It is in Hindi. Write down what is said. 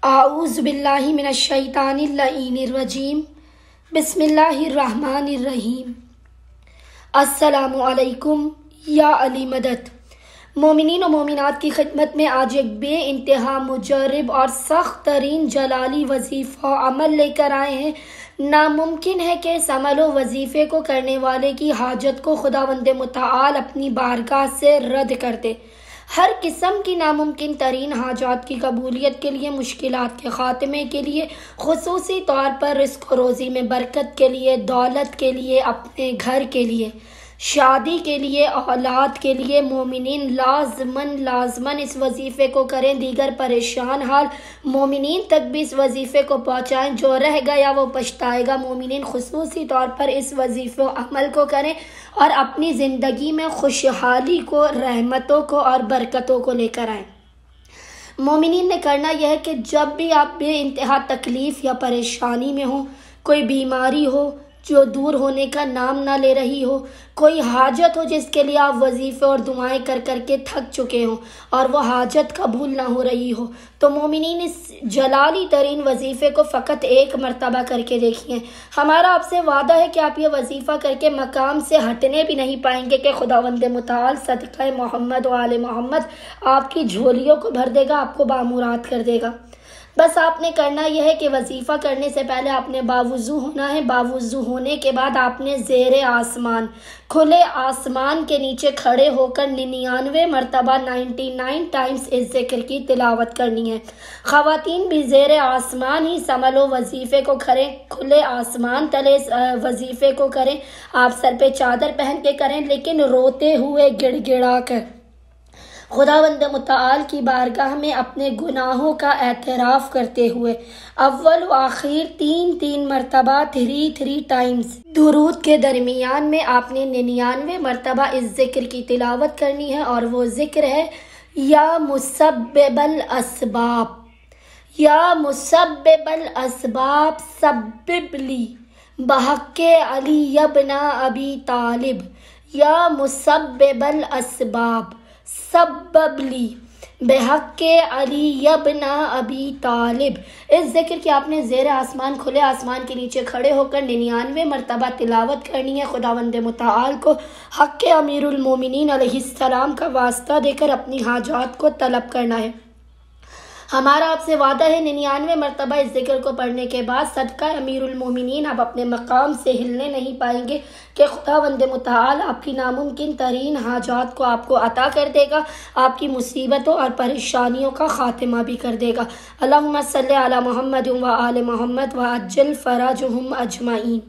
आऊज़ु बिल्लाहि मिनश्शैतानिर्रजीम बिस्मिल्लाहिर्रहमानिर्रहीम। अस्सलामु अलैकुम या अली मदद। मोमिनीन और मोमिनात की खिदमत में आज एक बे इंतहा मुजर्रब और सख्त तरीन जलाली वजीफ़ा अमल लेकर आए हैं। नामुमकिन है कि इस अमल व वजीफ़े को करने वाले की हाजत को खुदावंद मुतआल अपनी बारगाह से रद्द कर दे। हर किस्म की नामुमकिन तरीन हाजात की कबूलियत के लिए, मुश्किलात के ख़ात्मे के लिए, खुसूसी तौर पर रिस्क व रोज़ी में बरकत के लिए, दौलत के लिए, अपने घर के लिए, शादी के लिए, औलाद के लिए मोमिनीन लाजमन इस वजीफ़े को करें। दीगर परेशान हाल मोमिनीन तक भी इस वजीफ़े को पहुँचाएँ। जो रह गया वो पछताएगा। मोमिनीन खुसूसी तौर पर इस वजीफ़े अमल को करें और अपनी ज़िंदगी में खुशहाली को, रहमतों को और बरकतों को लेकर आएँ। मोमिनीन ने करना यह है कि जब भी आप बे इंतहा तकलीफ़ या परेशानी में हो, कोई बीमारी हो जो दूर होने का नाम ना ले रही हो, कोई हाजत हो जिसके लिए आप वजीफ़े और दुआएं कर कर के थक चुके हों और वह हाजत कबूल ना हो रही हो, तो मोमिनीन इस जलाली तरीन वजीफ़े को फ़कत एक मरतबा करके देखिए। हमारा आपसे वादा है कि आप ये वजीफ़ा करके मकाम से हटने भी नहीं पाएंगे कि खुदावंद मुताल सदक़े मोहम्मद व आले मोहम्मद आपकी झोलियों को भर देगा, आपको बामुराद कर देगा। बस आपने करना यह है कि वजीफ़ा करने से पहले आपने बावुज़ू होना है। बावुज़ू होने के बाद आपने ज़ेरे आसमान, खुले आसमान के नीचे खड़े होकर 99 मरतबा 99 टाइम्स इस ज़िक्र की तिलावत करनी है। ख़वातीन भी ज़ेरे आसमान ही समलो वजीफ़े को करें, खुले आसमान तले वजीफ़े को करें। आप सर पे चादर पहन के करें, लेकिन रोते हुए गिड़गिड़ा कर खुदावंद मुताल की बारगाह में अपने गुनाहों का एतराफ़ करते हुए अव्वल व आखिर 3 मरतबा 3 टाइम्स दुरूद के दरमियान में आपने 99 मरतबा इस ज़िक्र की तिलावत करनी है। और वो ज़िक्र है या मुसब्बिबल असबाब, या मुसब्बिबल असबाब सब्बिबली बहक़्क़े अली यब्ना अबी तालिब, या मुसब्बिबल असबाब सब्बबली बेहक़्क़े अली यब्ना अबी तालिब। इस ज़िक्र की आपने ज़ेर आसमान, खुले आसमान के नीचे खड़े होकर 99 मरतबा तिलावत करनी है। खुदावंद मुताल को हक़्क़े अमीरुल मोमिनीन अलैहिस्सलाम का वास्ता देकर अपनी हाजात को तलब करना है। हमारा आपसे वादा है 99 मरतबा इस ज़िक्र को पढ़ने के बाद सदका अमीरुल मोमिनीन आप अपने मकाम से हिलने नहीं पाएंगे कि खुदावंद मुताल आपकी नामुमकिन तरीन हाजात को आपको अता कर देगा, आपकी मुसीबतों और परेशानियों का ख़ात्मा भी कर देगा। अल्लाहुम्मा सल्ली अला मुहम्मद व आले मुहम्मद व अज्जल फ़राजहुम अजमाइन।